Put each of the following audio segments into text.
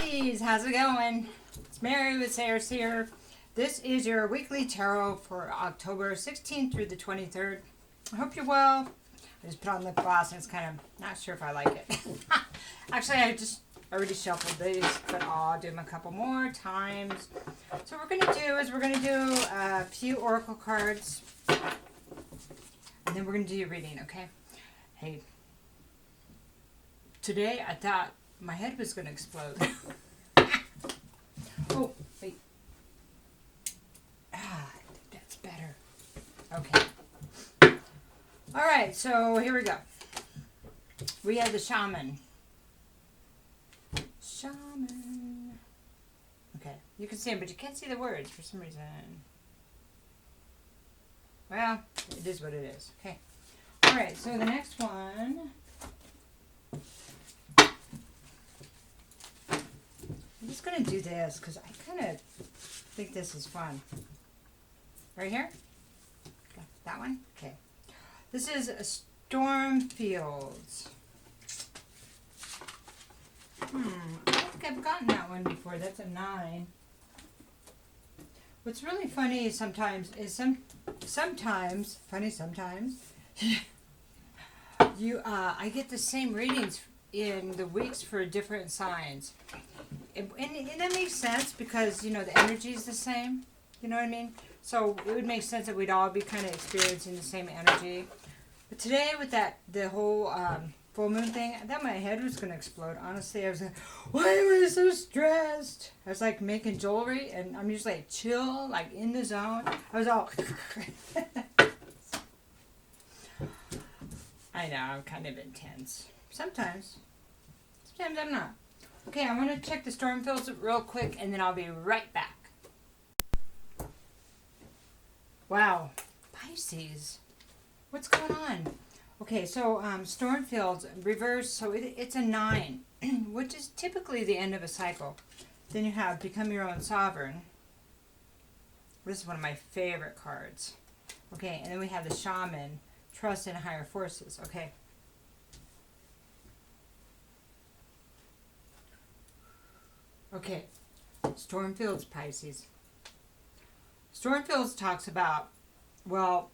Pisces, how's it going? It's Mary with Sayre, Seer. This is your weekly tarot for October 16th through the 23rd. I hope you're well. I just put on lip gloss and it's kind of not sure if I like it. Actually, I just already shuffled these, but I'll do them a couple more times. So what we're going to do is we're going to do a few oracle cards, and then we're going to do your reading, okay? Hey, today I thought my head was going to explode. Oh, wait. That's better. Okay. All right, so here we go. We have the shaman. Shaman. Okay, you can see him, but you can't see the words for some reason. Well, it is what it is. Okay. All right, so the next one. I'm just going to do this because I kind of think this is fun. Right here? Okay. That one? Okay. This is a storm fields. I don't think I've gotten that one before. That's a 9. What's really funny is sometimes I get the same readings in the weeks for different signs. And that makes sense because, you know, the energy is the same. You know what I mean? So it would make sense that we'd all be kind of experiencing the same energy. But today with the whole full moon thing, I thought my head was going to explode. Honestly, I was like, why am I so stressed? I was like making jewelry, and I'm usually like chill, like in the zone. I was all... I know, I'm kind of intense. Sometimes I'm not. Okay, I'm going to check the storm fields real quick, and then I'll be right back. Wow, Pisces, what's going on? Okay, so storm fields reverse, so it's a 9, which is typically the end of a cycle. Then you have become your own sovereign. This is one of my favorite cards. Okay, and then we have the shaman, trust in higher forces. Okay. Okay, Stormfields, Pisces. Stormfields talks about, well,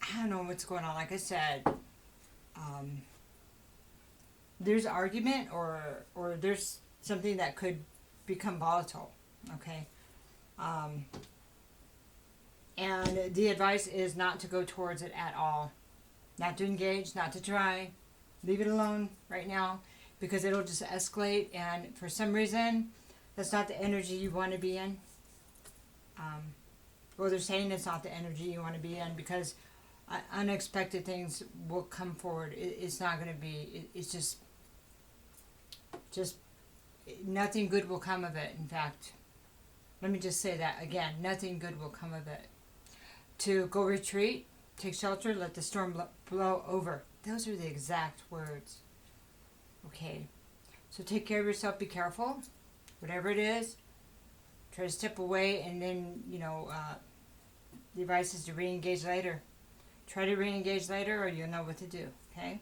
I don't know what's going on. Like I said, there's argument or there's something that could become volatile, okay? And the advice is not to go towards it at all. Not to engage, not to try. Leave it alone right now, because it'll just escalate, and for some reason, that's not the energy you want to be in. Well, they're saying it's not the energy you want to be in because unexpected things will come forward. It's not going to be, it's just nothing good will come of it. In fact, let me just say that again, nothing good will come of it. To go retreat, take shelter, let the storm blow over. Those are the exact words. Okay, so take care of yourself, be careful, whatever it is. Try to step away, and then, you know, the advice is to re-engage later. Try to re-engage later, or you'll know what to do, okay?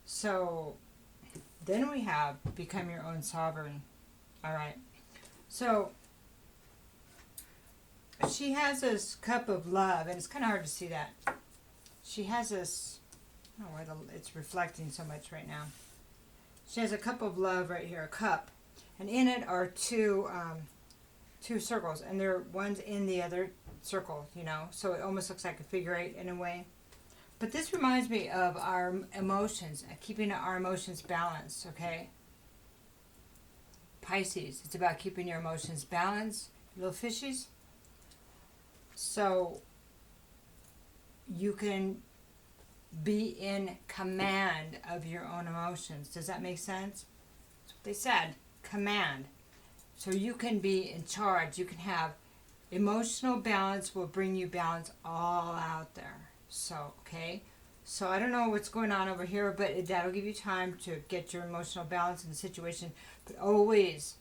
So, then we have become your own sovereign. All right. So, she has this cup of love, and it's kind of hard to see that. She has this, I don't know why it's reflecting so much right now. She has a cup of love right here, a cup, and in it are two circles, and one's in the other circle, you know, so it almost looks like a figure 8 in a way. But this reminds me of our emotions, keeping our emotions balanced, okay? Pisces, it's about keeping your emotions balanced, little fishies. So you can be in command of your own emotions. Does that make sense? That's what they said, command. So you can be in charge. You can have emotional balance will bring you balance all out there. So, okay. So I don't know what's going on over here, but that'll give you time to get your emotional balance in the situation. But always,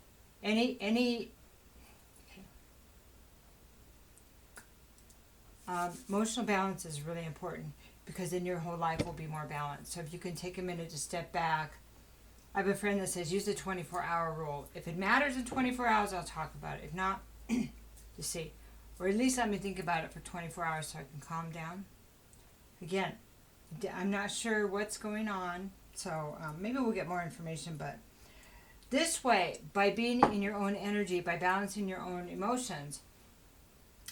emotional balance is really important, because then your whole life will be more balanced. So if you can take a minute to step back I have a friend that says use the 24-hour rule. If it matters in 24 hours, I'll talk about it. If not, you see. Or at least let me think about it for 24 hours so I can calm down. Again, I'm not sure what's going on, so maybe we'll get more information, but this way, by being in your own energy, by balancing your own emotions,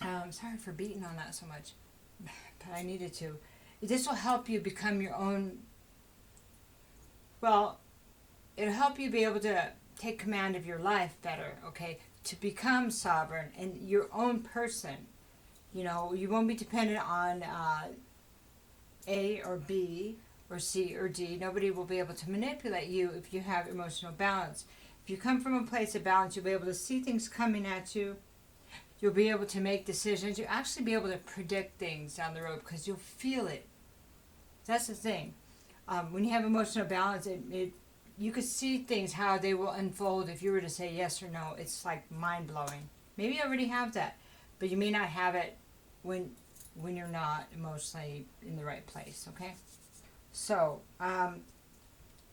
sorry for beating on that so much, but I needed to. This will help you become your own, well, it'll help you be able to take command of your life better, okay? To become sovereign and your own person. You know, you won't be dependent on A or B or C or D. Nobody will be able to manipulate you if you have emotional balance. If you come from a place of balance, you'll be able to see things coming at you. You'll be able to make decisions. You'll actually be able to predict things down the road because you'll feel it. That's the thing. When you have emotional balance, you could see things, how they will unfold if you were to say yes or no. It's like mind-blowing. Maybe you already have that, but you may not have it when you're not emotionally in the right place, okay? So,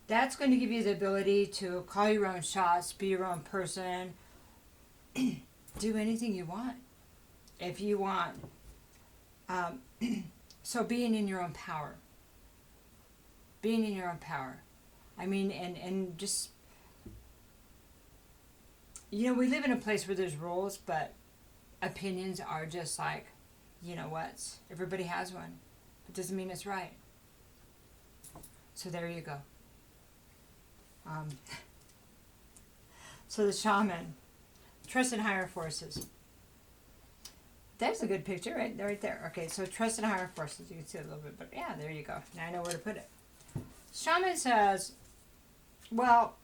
that's going to give you the ability to call your own shots, be your own person, do anything you want. If you want. So being in your own power. Being in your own power. I mean, and just, you know, we live in a place where there's rules, but opinions are just like, you know what, everybody has one. It doesn't mean it's right. So there you go. So the shaman, trust in higher forces. There's a good picture right there. Okay, so trust in higher forces. You can see it a little bit, but yeah, there you go. Now I know where to put it. Shaman says, well,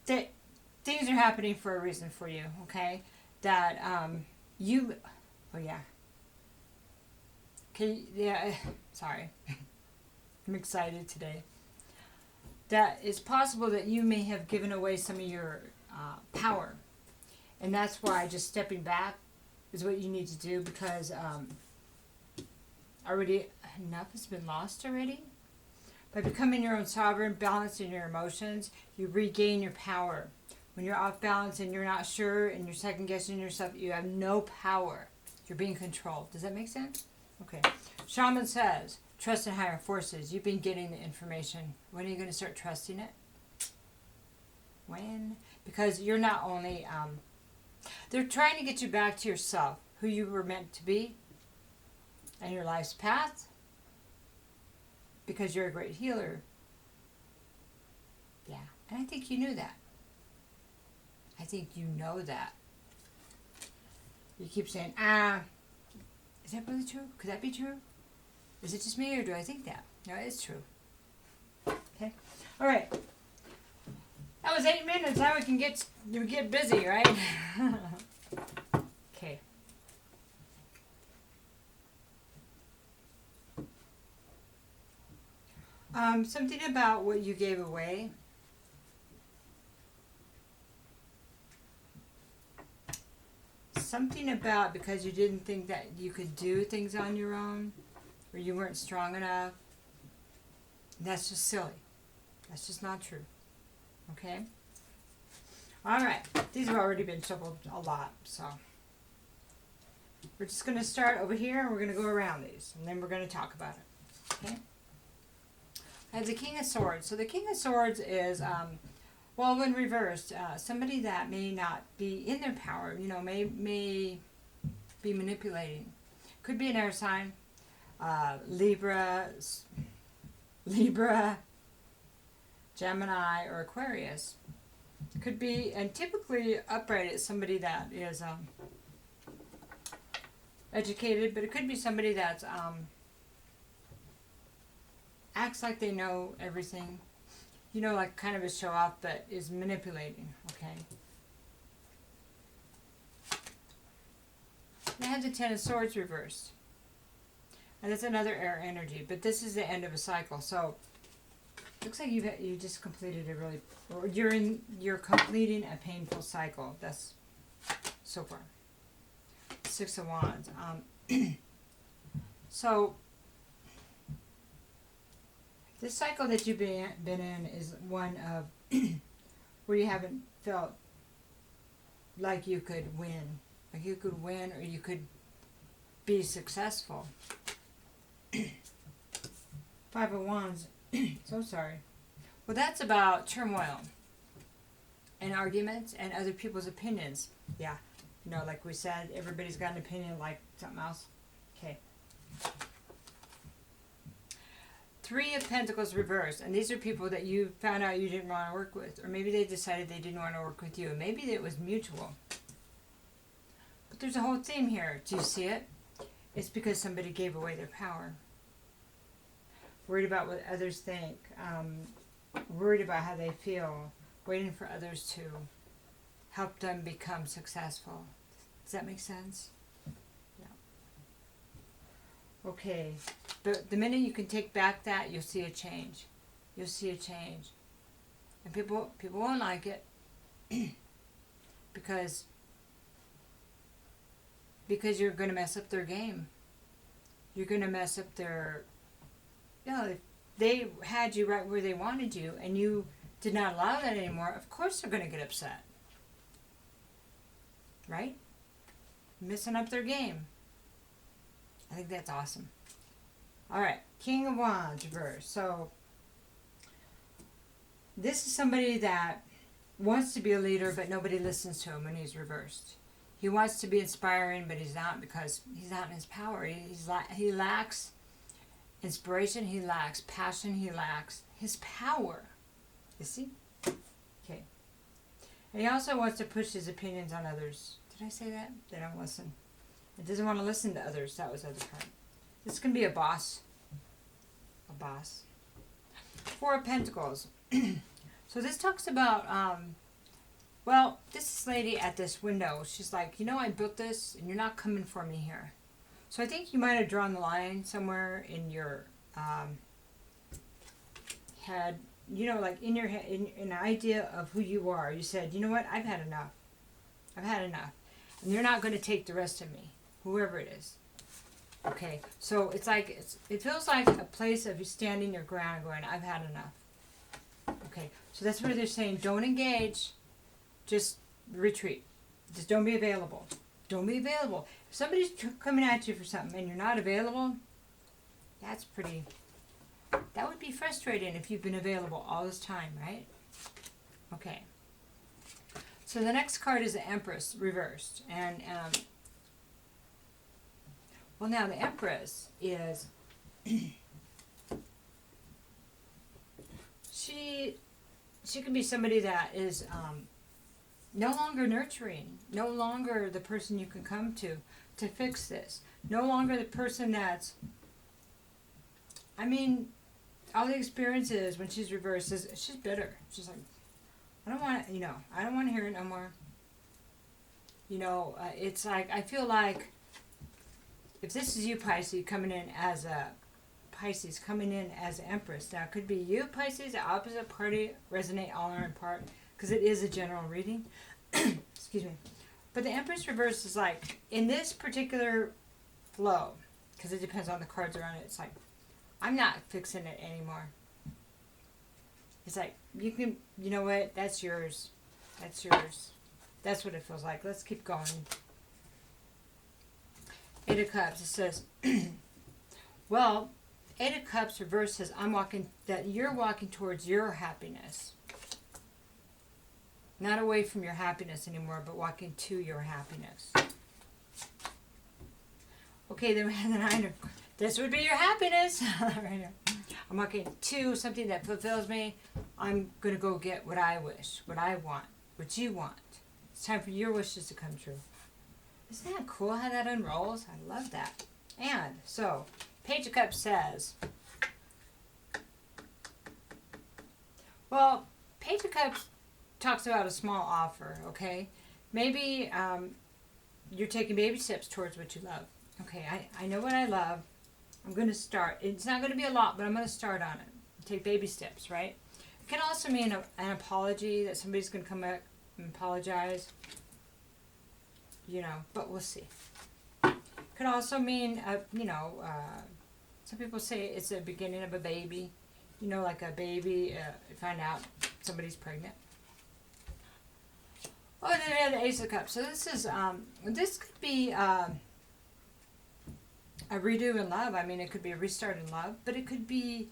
things are happening for a reason for you, okay? That oh yeah. Okay, yeah, sorry. I'm excited today. That it's possible that you may have given away some of your power. And that's why just stepping back is what you need to do, because already enough has been lost already. By becoming your own sovereign, balancing your emotions, you regain your power. When you're off balance and you're not sure and you're second guessing yourself, you have no power. You're being controlled. Does that make sense? Okay. Shaman says, trust in higher forces. You've been getting the information. When are you going to start trusting it? When? Because you're not only, they're trying to get you back to yourself, who you were meant to be, and your life's path. Because you're a great healer. Yeah. And I think you knew that. I think you know that. You keep saying, is that really true? Could that be true? Is it just me, or do I think that? No, it's true. Okay. All right. That was 8 minutes. Now we can get busy, right? Okay. Something about what you gave away. Something about because you didn't think that you could do things on your own, or you weren't strong enough. That's just silly. That's just not true. Okay? Alright. These have already been shuffled a lot, so we're just going to start over here and we're going to go around these, and then we're going to talk about it. Okay? I have the King of Swords. So the King of Swords is, well, when reversed, somebody that may not be in their power, you know, may be manipulating. Could be an air sign, Libra, Gemini, or Aquarius. Could be, and typically upright is somebody that is educated, but it could be somebody that's acts like they know everything. You know, like kind of a show off, but is manipulating, okay? I have the Ten of Swords reversed. And it's another air energy, but this is the end of a cycle. So, looks like you just completed a really, or you're completing a painful cycle. That's so far. Six of Wands. So, this cycle that you've been in is one of where you haven't felt like you could win. Like you could win or you could be successful. Five of Wands. So sorry. Well, that's about turmoil and arguments and other people's opinions. Yeah. You know, like we said, everybody's got an opinion like something else. Okay. Three of Pentacles reversed, and these are people that you found out you didn't want to work with, or maybe they decided they didn't want to work with you. Maybe it was mutual. But there's a whole theme here. Do you see it? It's because somebody gave away their power. Worried about what others think. Worried about how they feel. Waiting for others to help them become successful. Does that make sense? Okay, but the minute you can take back that, you'll see a change. You'll see a change. And people won't like it because you're going to mess up their game. You're going to mess up their, if they had you right where they wanted you and you did not allow that anymore, of course they're going to get upset. Right? Messing up their game. I think that's awesome. All right, King of Wands reverse. So this is somebody that wants to be a leader, but nobody listens to him when he's reversed. He wants to be inspiring, but he's not because he's not in his power. He lacks inspiration. He lacks passion. He lacks his power. You see? Okay. And he also wants to push his opinions on others. Did I say that? They don't listen. It doesn't want to listen to others. That was the other part. This can be a boss. A boss. Four of Pentacles. So this talks about, this lady at this window, she's like, I built this and you're not coming for me here. So I think you might have drawn the line somewhere in your head, like in your head, in an idea of who you are. You said, you know what, I've had enough. I've had enough. And you're not going to take the rest of me. Whoever it is. Okay, so it feels like a place of you standing your ground going, I've had enough. Okay, so that's what they're saying. Don't engage. Just retreat. Just don't be available. Don't be available. If somebody's coming at you for something and you're not available, that would be frustrating if you've been available all this time, right? Okay. So the next card is the Empress reversed. And, now the Empress is, she can be somebody that is no longer nurturing, no longer the person you can come to fix this, no longer the person that's, all the experiences when she's reversed, she's bitter. She's like, I don't want to hear it no more. It's like, I feel like if this is you, Pisces, coming in as Empress. Now, it could be you, Pisces, the opposite party, resonate all or in part, because it is a general reading. Excuse me. But the Empress reverse is like, in this particular flow, because it depends on the cards around it, it's like, I'm not fixing it anymore. It's like, you know what, that's yours. That's yours. That's what it feels like. Let's keep going. Eight of Cups, it says, Eight of Cups reverse says, you're walking towards your happiness. Not away from your happiness anymore, but walking to your happiness. Okay, then we have the Nine of, this would be your happiness. Right here. I'm walking to something that fulfills me. I'm going to go get what I wish, what I want, what you want. It's time for your wishes to come true. Isn't that cool how that unrolls? I love that. And so, Page of Cups says, Page of Cups talks about a small offer, okay? Maybe you're taking baby steps towards what you love. Okay, I know what I love. I'm going to start. It's not going to be a lot, but I'm going to start on it. Take baby steps, right? It can also mean an apology, that somebody's going to come back and apologize. But we'll see. Could also mean, some people say it's the beginning of a baby. Like a baby, find out somebody's pregnant. Oh, then we have the Ace of Cups. So this could be a redo in love. I mean, it could be a restart in love, but it could be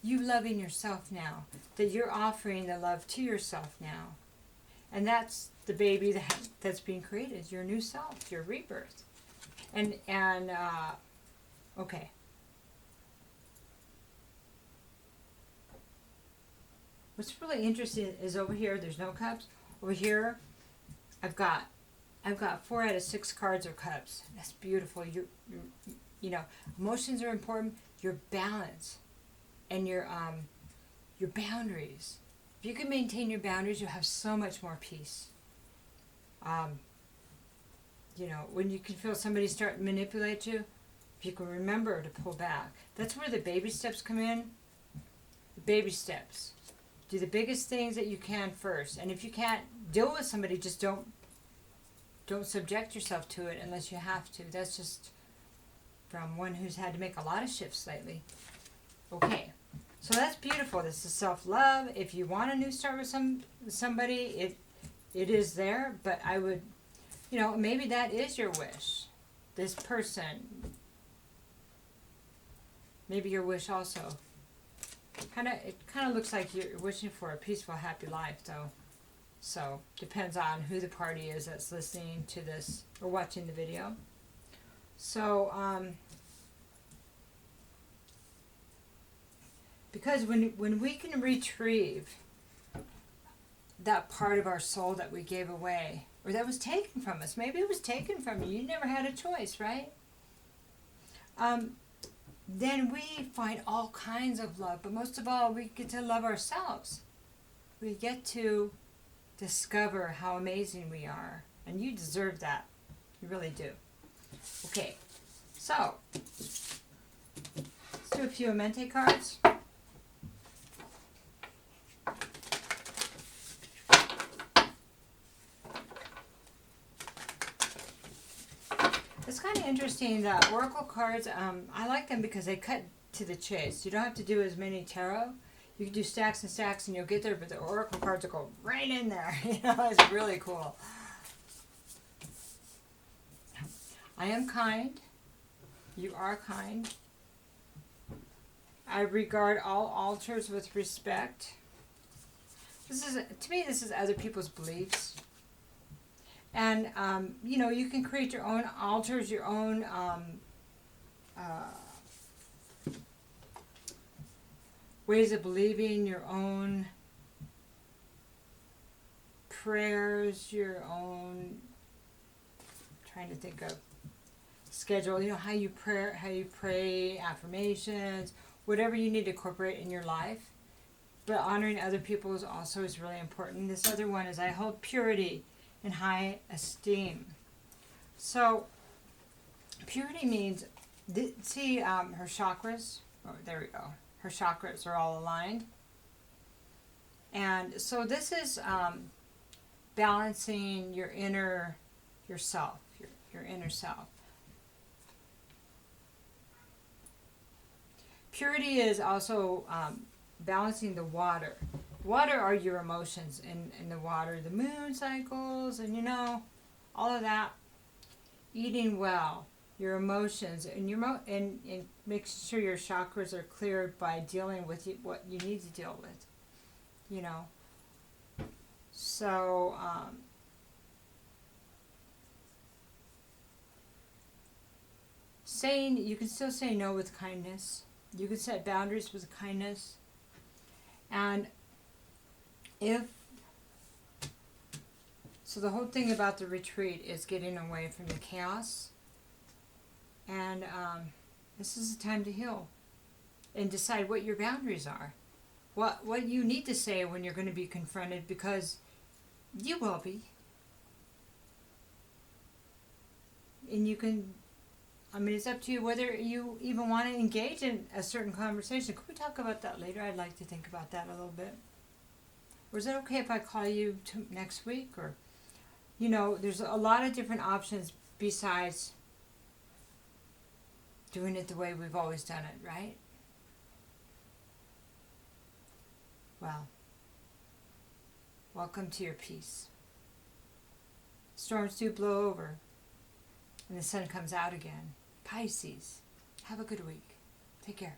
you loving yourself now. That you're offering the love to yourself now. And that's the baby that's being created, your new self, your rebirth. Okay. What's really interesting is over here, there's no cups. Over here, I've got 4 out of 6 cards are cups. That's beautiful. You know, emotions are important. Your balance and your boundaries. If you can maintain your boundaries, you'll have so much more peace. You know, when you can feel somebody start to manipulate you, if you can remember to pull back. That's where the baby steps come in. The baby steps. Do the biggest things that you can first. And if you can't deal with somebody, just don't subject yourself to it unless you have to. That's just from one who's had to make a lot of shifts lately. Okay. So that's beautiful. This is self-love. If you want a new start with somebody, it is there. But I would, you know, maybe that is your wish. This person. Maybe your wish also. It kind of looks like you're wishing for a peaceful, happy life, though. So, depends on who the party is that's listening to this or watching the video. So, because when we can retrieve that part of our soul that we gave away, or that was taken from us, maybe it was taken from you, you never had a choice, right? Then we find all kinds of love, but most of all, we get to love ourselves. We get to discover how amazing we are, and you deserve that. You really do. Okay, so let's do a few Amente cards. It's kind of interesting, the Oracle cards, I like them because they cut to the chase. You don't have to do as many tarot. You can do stacks and stacks and you'll get there, but the Oracle cards will go right in there. You know, it's really cool. I am kind. You are kind. I regard all altars with respect. To me, this is other people's beliefs. And, you know, you can create your own altars, your own ways of believing, your own prayers, your own, trying to think of schedule, you know, how you pray, affirmations, whatever you need to incorporate in your life. But honoring other people is really important. This other one is I hold purity in high esteem. So purity means, see her chakras? Oh, there we go. Her chakras are all aligned. And so this is balancing your inner yourself, your inner self. Purity is also balancing the water. Water are your emotions in the water, the moon cycles, and you know, all of that. Eating well, your emotions, and and make sure your chakras are cleared by dealing with what you need to deal with. You know. So you can still say no with kindness. You can set boundaries with kindness. And so the whole thing about the retreat is getting away from the chaos. And this is a time to heal and decide what your boundaries are. What you need to say when you're going to be confronted, because you will be. And you can, I mean, it's up to you whether you even want to engage in a certain conversation. Could we talk about that later? I'd like to think about that a little bit. Or is it okay if I call you next week? Or, you know, there's a lot of different options besides doing it the way we've always done it, right? Well, Welcome to your peace. Storms do blow over, and the sun comes out again. Pisces, have a good week. Take care.